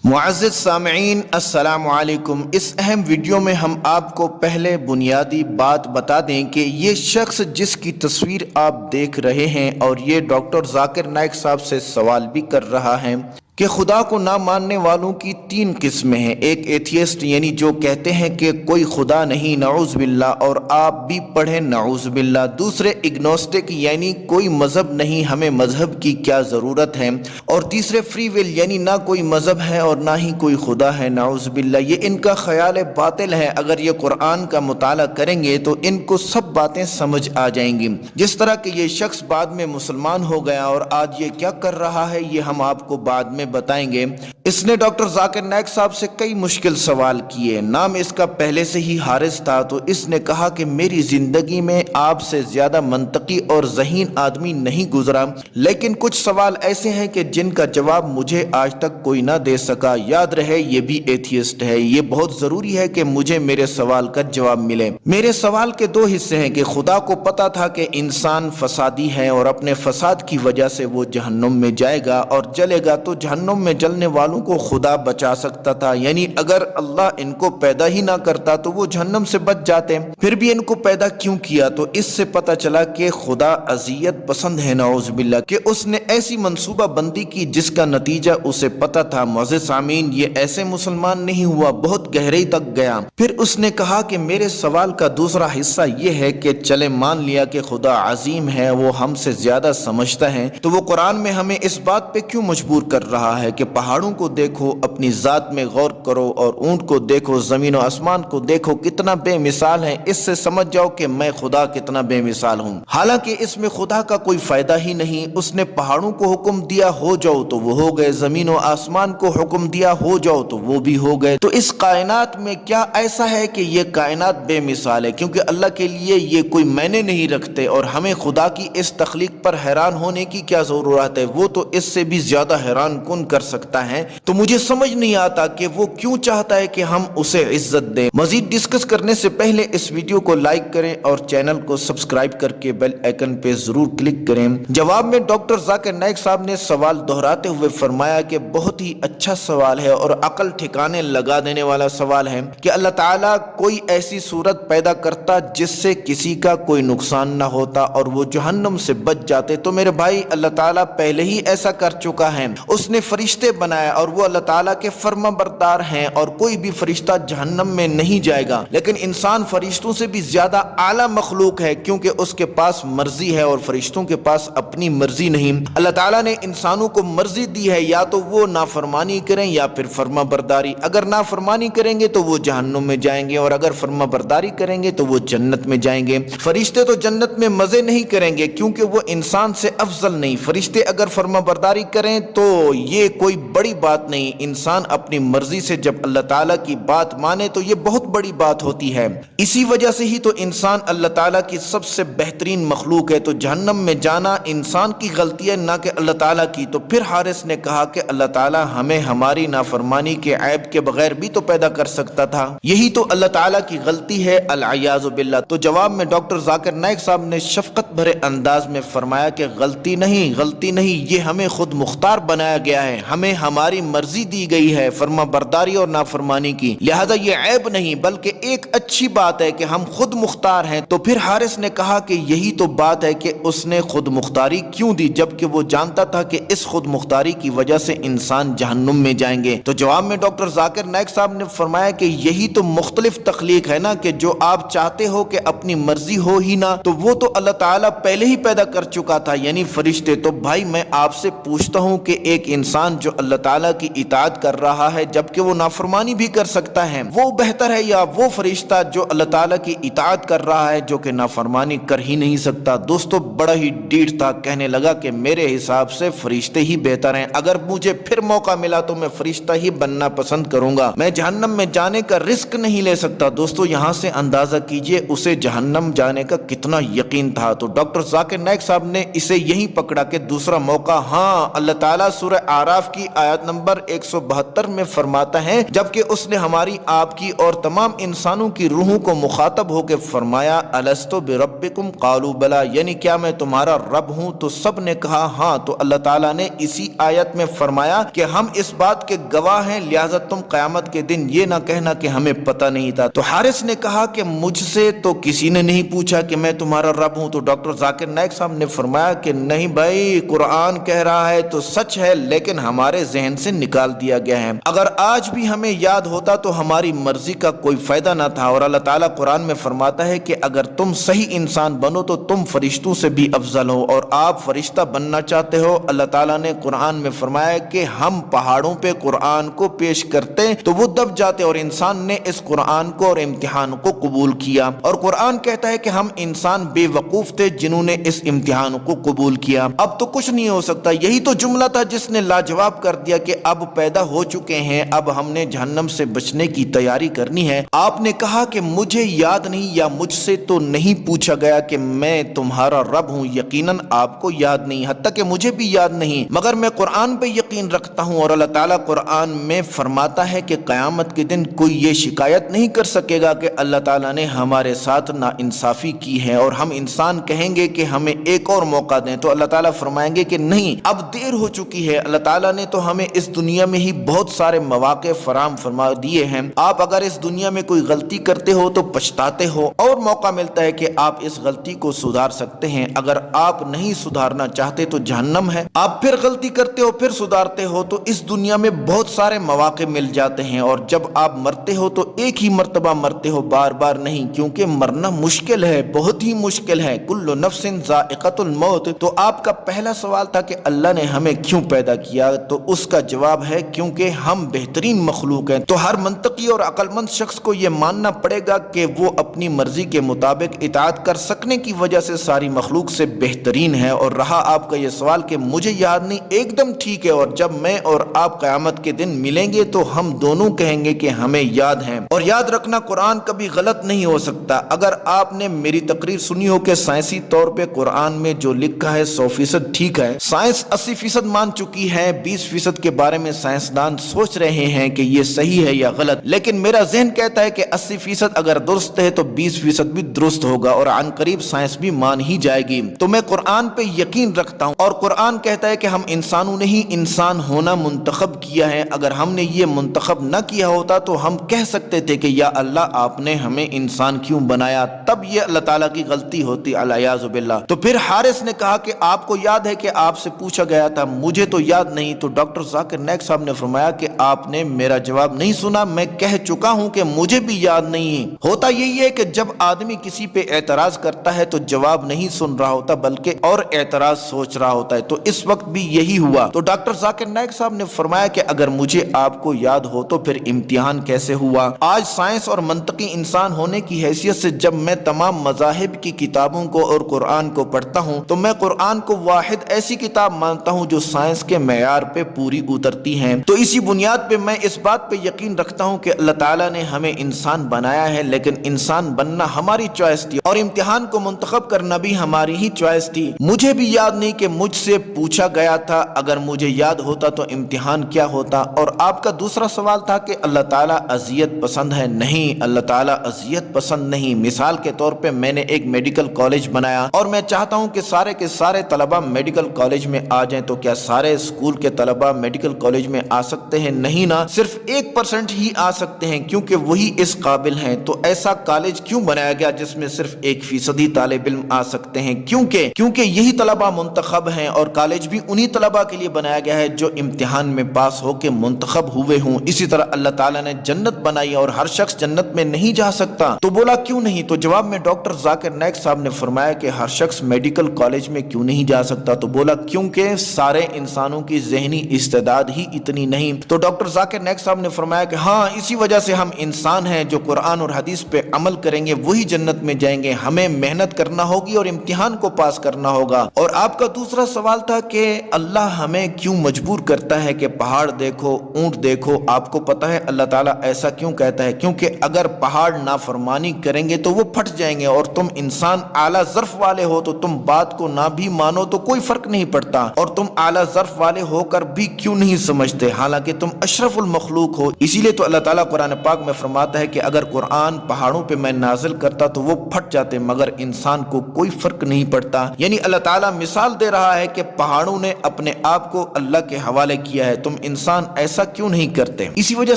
معزز سامعین السلام علیکم۔ اس اہم ویڈیو میں ہم آپ کو پہلے بنیادی بات بتا دیں کہ یہ شخص جس کی تصویر آپ دیکھ رہے ہیں اور یہ ڈاکٹر ذاکر نائک صاحب سے سوال بھی کر رہا ہے کہ خدا کو نہ ماننے والوں کی تین قسمیں ہیں۔ ایک ایتھیسٹ یعنی جو کہتے ہیں کہ کوئی خدا نہیں، نعوذ باللہ، اور آپ بھی پڑھیں نعوذ باللہ۔ دوسرے اگنوسٹک یعنی کوئی مذہب نہیں، ہمیں مذہب کی کیا ضرورت ہے۔ اور تیسرے فری ول یعنی نہ کوئی مذہب ہے اور نہ ہی کوئی خدا ہے، نعوذ باللہ۔ یہ ان کا خیال باطل ہے۔ اگر یہ قرآن کا مطالعہ کریں گے تو ان کو سب باتیں سمجھ آ جائیں گی۔ جس طرح کہ یہ شخص بعد میں مسلمان ہو گیا اور آج یہ کیا کر رہا ہے یہ ہم آپ کو بعد میں بتائیں گے۔ اس نے ڈاکٹر ذاکر نائک صاحب سے کئی مشکل سوال کیے۔ نام اس کا پہلے سے ہی حارث تھا، تو اس نے کہا کہ میری زندگی میں آپ سے زیادہ منطقی اور ذہین آدمی نہیں گزرا، لیکن کچھ سوال ایسے ہیں کہ جن کا جواب مجھے آج تک کوئی نہ دے سکا۔ یاد رہے یہ بھی ایتھیسٹ ہے۔ یہ بہت ضروری ہے کہ مجھے میرے سوال کا جواب ملے۔ میرے سوال کے دو حصے ہیں کہ خدا کو پتا تھا کہ انسان فسادی ہے اور اپنے فساد کی وجہ سے وہ جہنم میں جائے گا اور جلے گا، تو جہنم میں جلنے والوں کو خدا بچا سکتا تھا۔ یعنی اگر اللہ ان کو پیدا ہی نہ کرتا تو وہ جہنم سے بچ جاتے۔ پھر بھی ان کو پیدا کیوں کیا؟ تو اس سے پتہ چلا کہ خدا اذیت پسند ہے، نعوذ باللہ، کہ اس نے ایسی منصوبہ بندی کی جس کا نتیجہ اسے پتہ تھا۔ معزز سامعین، یہ ایسے مسلمان نہیں ہوا، بہت گہرائی تک گیا۔ پھر اس نے کہا کہ میرے سوال کا دوسرا حصہ یہ ہے کہ چلے مان لیا کہ خدا عظیم ہے، وہ ہم سے زیادہ سمجھتا ہے، تو وہ قرآن میں ہمیں اس بات پہ کیوں مجبور کر رہا ہے کہ پہاڑوں کو دیکھو، اپنی ذات میں غور کرو، اور اونٹ کو دیکھو، زمین و آسمان کو دیکھو، کتنا بے مثال ہے، اس سے سمجھ جاؤ کہ میں خدا کتنا بے مثال ہوں۔ حالانکہ اس میں خدا کا کوئی فائدہ ہی نہیں۔ اس نے پہاڑوں کو حکم دیا ہو جاؤ تو وہ ہو گئے، زمین و آسمان کو حکم دیا ہو جاؤ تو وہ بھی ہو گئے۔ تو اس کائنات میں کیا ایسا ہے کہ یہ کائنات بے مثال ہے؟ کیونکہ اللہ کے لیے یہ کوئی معنی نہیں رکھتے، اور ہمیں خدا کی اس تخلیق پر حیران ہونے کی کیا ضرورت ہے؟ وہ تو اس سے بھی زیادہ حیران کن کر سکتا ہے۔ تو مجھے سمجھ نہیں آتا کہ وہ کیوں چاہتا ہے کہ ہم اسے عزت دیں۔ مزید ڈسکس کرنے سے پہلے اس ویڈیو کو لائک کریں اور چینل کو سبسکرائب کر کے بیل آئیکن پہ ضرور کلک کریں۔ جواب میں ڈاکٹر ذاکر نائک صاحب نے سوال دہراتے ہوئے فرمایا کہ بہت ہی اچھا سوال ہے اور عقل ٹھکانے لگا دینے والا سوال ہے کہ اللہ تعالیٰ کوئی ایسی صورت پیدا کرتا جس سے کسی کا کوئی نقصان نہ ہوتا اور وہ جہنم سے بچ جاتے۔ تو میرے بھائی، اللہ تعالیٰ پہلے ہی ایسا کر چکا ہے۔ اس نے فرشتے بنائے اور وہ اللہ تعالیٰ کے فرما بردار ہیں، اور کوئی بھی فرشتہ جہنم میں نہیں جائے گا۔ لیکن انسان فرشتوں سے بھی زیادہ اعلیٰ مخلوق ہے، کیونکہ اس کے پاس مرضی ہے اور فرشتوں کے پاس اپنی مرضی نہیں۔ اللہ تعالیٰ نے انسانوں کو مرضی دی ہے، یا تو وہ نافرمانی کریں یا پھر فرما برداری۔ اگر نافرمانی کریں گے تو وہ جہنم میں جائیں گے، اور اگر فرما برداری کریں گے تو وہ جنت میں جائیں گے۔ فرشتے تو جنت میں مزے نہیں کریں گے کیونکہ وہ انسان سے افضل نہیں۔ فرشتے اگر فرما برداری کریں تو یہ کوئی بڑی بات نہیں۔ انسان اپنی مرضی سے جب اللہ تعالیٰ کی بات مانے تو یہ بہت بڑی بات ہوتی ہے۔ اسی وجہ سے ہی تو انسان اللہ تعالیٰ کی سب سے بہترین مخلوق ہے۔ تو جہنم میں جانا انسان کی غلطی ہے، نہ کہ اللہ تعالیٰ کی۔ تو پھر حارث نے کہا کہ اللہ تعالیٰ ہمیں ہماری نافرمانی کے عیب کے بغیر بھی تو پیدا کر سکتا تھا، یہی تو اللہ تعالیٰ کی غلطی ہے، العیاذ باللہ۔ تو جواب میں ڈاکٹر ذاکر نائک صاحب نے شفقت بھرے انداز میں فرمایا کہ غلطی نہیں، غلطی نہیں، یہ ہمیں خود مختار بنایا گیا ہے، ہمیں ہماری مرضی دی گئی ہے فرما برداری اور نافرمانی کی، لہذا یہ عیب نہیں بلکہ ایک اچھی بات ہے کہ ہم خود مختار ہیں۔ تو پھر حارث نے کہا کہ یہی تو بات ہے کہ اس نے خود مختاری کیوں دی جبکہ وہ جانتا تھا کہ اس خود مختاری کی وجہ سے انسان جہنم میں جائیں گے۔ تو جواب میں ڈاکٹر ذاکر نائک صاحب نے فرمایا کہ یہی تو مختلف تخلیق ہے نا، کہ جو آپ چاہتے ہو کہ اپنی مرضی ہو ہی نہ، تو وہ تو اللہ تعالیٰ پہلے ہی پیدا کر چکا تھا، یعنی فرشتے۔ تو بھائی میں آپ سے پوچھتا ہوں کہ ایک انسان جو اللہ تعالیٰ کی اطاعت کر رہا ہے جبکہ وہ نافرمانی بھی کر سکتا ہے، وہ بہتر ہے یا وہ فرشتہ جو اللہ تعالیٰ کی اطاعت کر رہا ہے جو کہ نافرمانی کر ہی نہیں سکتا؟ دوستو بڑا ہی ڈیڑھ تھا، کہنے لگا کہ میرے حساب سے فرشتے ہی بہتر ہیں، اگر مجھے پھر موقع ملا تو میں فرشتہ ہی بننا پسند کروں گا، میں جہنم میں جانے کا رسک نہیں لے سکتا۔ دوستو یہاں سے اندازہ کیجئے اسے جہنم جانے کا کتنا یقین تھا۔ تو ڈاکٹر ذاکر نائک صاحب نے اسے یہی پکڑا کہ دوسرا موقع، ہاں اللہ تعالیٰ سورہ आराफ की आयत नंबर 172 में फरमाता है, जबकि उसने हमारी, आपकी और तमाम इंसानों की रूहों को मुखातब होकर फरमाया, अलस्तु बिरब्बिकुम कालू बला, यानी क्या मैं तुम्हारा रब हूँ? तो सब ने कहा हाँ। तो अल्लाह ताला ने इसी आयत में फरमाया कि हम इस बात के गवाह हैं, लिहाजा तुम क़यामत के दिन ये ना कहना कि हमें पता नहीं था। तो हारिस ने कहा कि मुझसे तो किसी ने नहीं पूछा कि मैं तुम्हारा रब हूँ। तो डॉक्टर जाकिर नाइक साहब ने फरमाया कि नहीं भाई, कुरान कह रहा है तो सच है, लेकिन हमारे जहन से निकाल दिया गया है। अगर आज भी हमें याद होता तो हमारी मर्जी का कोई फायदा ना था। और अल्लाह ताला कुरान में फरमाता है कि अगर तुम सही इंसान बनो तो तुम फरिश्तों से भी अफजल हो, और आप फरिश्ता बनना चाहते हो। अल्लाह ताला ने कुरान में फरमाया कि हम पहाड़ों पे कुरान को पेश करते तो वो दब जाते, और इंसान ने इस कुरान को और इम्तिहान को कबूल किया। और कुरान कहता है कि हम इंसान बेवकूफ थे जिन्होंने इस इम्तिहान को कबूल किया। अब तो कुछ नहीं हो सकता। यही तो जुमला था जिसने लाजवाब कर दिया कि अब पैदा हो चुके हैं, अब हमने जहन्नम से बचने की तैयारी करनी है। आपने कहा कि मुझे याद नहीं, या मुझसे तो नहीं पूछा गया कि मैं तुम्हारा रब हूं। यकीनन आपको याद नहीं, हत्ता कि मुझे भी याद नहीं, मगर मैं कुरान पे यकीन रखता हूं। और अल्लाह ताला कुरान में फरमाता है कि क़यामत के दिन कोई ये शिकायत नहीं कर सकेगा कि अल्लाह ताला ने हमारे साथ नाइंसाफी की है। और हम इंसान कहेंगे कि हमें एक और मौका दें, तो अल्लाह ताला फरमाएंगे कि नहीं, अब देर हो चुकी है। अल्लाह ताला ने तो हमें इस दुनिया में ही बहुत सारे मौके फराहम फरमा दिए हैं। आप अगर इस दुनिया में कोई गलती करते हो तो पछताते हो, और मौका मिलता है कि आप इस गलती को सुधार सकते हैं। अगर आप नहीं सुधारना चाहते तो जहन्नम है। आप फिर गलती करते हो, फिर सुधारते हो, तो इस दुनिया में बहुत सारे मौके मिल जाते हैं। और जब आप मरते हो तो एक ही मर्तबा मरते हो, बार बार नहीं, क्योंकि मरना मुश्किल है, बहुत ही मुश्किल है। कुल्लु नफ्सिन ज़ाइक़तुल मौत। तो आपका पहला सवाल था कि अल्लाह ने हमें क्यों पैदा किया, तो उसका जवाब है क्योंकि हम बेहतरीन मखलूक हैं। तो हर मंतकी और अक्लमंद शख्स को यह मानना पड़ेगा कि वो अपनी मर्जी के मुताबिक इताअत कर सकने की वजह से सारी मखलूक से बेहतरीन है। और रहा आपका यह सवाल कि मुझे याद नहीं, एकदम ठीक है। और जब मैं और आप क़यामत के दिन मिलेंगे तो हम दोनों कहेंगे कि हमें याद है। और याद रखना, कुरान कभी गलत नहीं हो सकता। अगर आपने मेरी तकरीर सुनी हो कि साइंसी तौर पे कुरान में जो लिखा है 100% ठीक है, साइंस 80% मान चुकी है, 20% के बारे में साइंसदान सोच रहे हैं कि ये सही है या गलत, लेकिन मेरा ज़हन कहता है कि 80% अगर दुरुस्त है तो 20% भी दुरुस्त होगा, और आन करीब साइंस भी मान ही जाएगी। तो मैं कुरान पे यकीन रखता हूँ, और कुरान कहता है कि हम इंसानों ने ही इंसान होना मुंतखब किया है। अगर हमने ये मुंतखब न किया होता तो हम कह सकते थे कि या अल्लाह, आपने हमें इंसान क्यों बनाया, तब ये अल्लाह ताला की गलती होती, अलियाज़ु बिल्लाह। तो फिर हारिस ने कहा कि आपको याद है कि आपसे पूछा गया था, मुझे तो याद नहीं। तो डॉक्टर जाकिर नाइक साहब ने फरमाया कि आपने मेरा जवाब नहीं सुना, मैं कह चुका हूं कि मुझे भी याद नहीं। होता यही है कि जब आदमी किसी पे एतराज करता है तो जवाब नहीं सुन रहा होता, बल्कि और एतराज सोच रहा होता है। तो इस वक्त भी यही हुआ। तो डॉक्टर जाकिर नाइक साहब ने फरमाया कि अगर मुझे आपको याद हो तो फिर इम्तिहान कैसे हुआ। आज साइंस और मंतकी इंसान होने की हैसियत से जब मैं तमाम मज़ाहिब की किताबों को और कुरान को पढ़ता हूँ तो मैं कुरान को वाहिद ऐसी किताब मानता हूँ जो साइंस के मेयार पे पूरी उतरती है। तो इसी बुनियाद पे मैं इस बात पे यकीन रखता हूँ कि अल्लाह ताला ने हमें इंसान बनाया है, लेकिन इंसान बनना हमारी चॉइस थी और इम्तिहान को मुंतखब करना भी हमारी ही चॉइस थी। मुझे भी याद नहीं कि मुझसे पूछा गया था, अगर मुझे याद होता तो इम्तिहान क्या होता। और आपका दूसरा सवाल था कि अल्लाह ताला अजियत पसंद है। नहीं, अल्लाह ताला अजियत पसंद नहीं। मिसाल के तौर पे मैंने एक मेडिकल कॉलेज बनाया और मैं चाहता हूं कि सारे के सारे तलबा मेडिकल कॉलेज में आ जाएं, तो क्या सारे स्कूल के तलबा मेडिकल कॉलेज में आ सकते हैं? नहीं ना, सिर्फ 1% ही आ सकते हैं, क्योंकि वही इस काबिल हैं। तो ऐसा कॉलेज क्यों बनाया गया जिसमें सिर्फ 1% ही तालिब इल्म आ सकते हैं? क्योंकि यही तलबा मुंतखब हैं, और कॉलेज भी उन्हीं तलबा के लिए बनाया गया है जो इम्तिहान में पास होके मुंतखब हुए हों। इसी तरह अल्लाह ताला ने जन्नत बनाई और हर शख्स जन्नत में नहीं जा सकता। तो बोला क्यों नहीं? तो जवाब में डॉक्टर जाकिर नाइक साहब ने फरमाया कि हर शख्स मेडिकल कॉलेज में क्यों नहीं जा सकता? तो बोला क्योंकि सारे इंसानों की ज़हनी इस्तेदाद ही इतनी नहीं। तो डॉक्टर जाकिर नाइक साहब ने फरमाया कि हाँ, इसी वजह से हम इंसान हैं, जो कुरान और हदीस पे अमल करेंगे वही जन्नत में जाएंगे। हमें मेहनत करना होगी और इम्तिहान को पास करना होगा। और आपका दूसरा सवाल था कि अल्लाह हमें क्यों मजबूर करता है कि पहाड़ देखो, ऊंट देखो। आपको पता है अल्लाह ताला ऐसा क्यों कहता है? क्योंकि अगर पहाड़ नाफरमानी करेंगे तो वो फट जाएंगे, और तुम इंसान आला ज़र्फ वाले हो तो तुम बात को ना भी मानो तो कोई फर्क नहीं पड़ता, और तुम आला ज़र्फ वाले होकर भी क्यों नहीं समझते, हालांकि तुम अशरफुल मखलूक हो। इसीलिए तो अल्लाह ताला कुरान पाक में फरमाता है कि अगर कुरान पहाड़ों पे मैं नाजिल करता तो वो फट जाते, मगर इंसान को कोई फर्क नहीं पड़ता। यानी अल्लाह ताला मिसाल दे रहा है कि पहाड़ों ने अपने आप को अल्लाह के हवाले किया है, तुम इंसान ऐसा क्यों नहीं करते। इसी वजह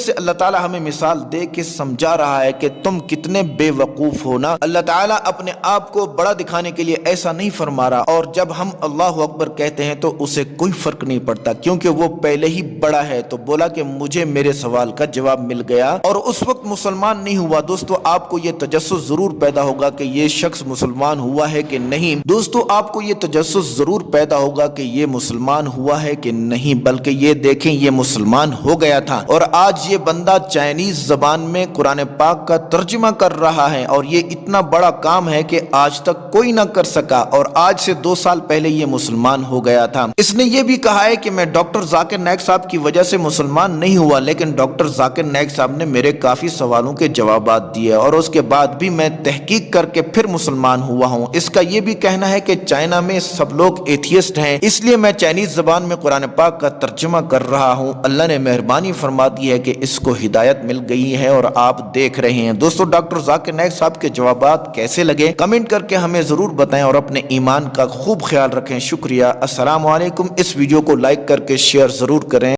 से अल्लाह ताला हमें मिसाल दे के समझा रहा है कि तुम कितने बेवकूफ हो ना। अल्लाह ताला अपने आप को बड़ा दिखाने के लिए ऐसा नहीं फरमा रहा, और जब हम अल्लाह अकबर कहते हैं तो उसे कोई फर्क नहीं पड़ता, क्योंकि वो पहले ही बड़ा है। तो बोला कि मुझे मेरे सवाल का जवाब मिल गया, और उस वक्त मुसलमान नहीं हुआ। दोस्तों आपको ये तजस्सुस जरूर पैदा होगा कि ये शख्स मुसलमान हुआ है कि नहीं। दोस्तों आपको ये तजस्सुस जरूर पैदा होगा कि ये मुसलमान हुआ है कि नहीं, बल्कि ये देखें ये मुसलमान हो गया था, और आज ये बंदा चाइनीज जबान में कुरान पाक का तर्जुमा कर रहा है, और ये इतना बड़ा काम है कि आज तक कोई ना कर सका, और आज से 2 साल पहले ये मुसलमान हो गया था। इसने ये भी कहा है कि मैं डॉक्टर जाकिर नाइक साहब की वजह से मुसलमान नहीं हुआ, लेकिन डॉक्टर जाकिर नाइक साहब ने मेरे काफी सवालों के जवाब दिए, और उसके बाद भी मैं तहकीक करके फिर मुसलमान हुआ हूँ। इसका ये भी कहना है कि चाइना में सब लोग एथियस्ट हैं, इसलिए मैं चाइनीज जबान में कुरान पाक का तर्जुमा कर रहा हूँ। अल्लाह ने मेहरबानी फरमा दी है कि इसको हिदायत मिल गई है और आप देख रहे हैं। दोस्तों डॉक्टर जाकिर नाइक साहब के जवाबात कैसे लगे कमेंट करके हमें जरूर बताएं, और अपने ईमान का खूब ख्याल रखें। शुक्रिया। अस्सलाम वालेकुम। इस वीडियो को लाइक करके शेयर जरूर करें।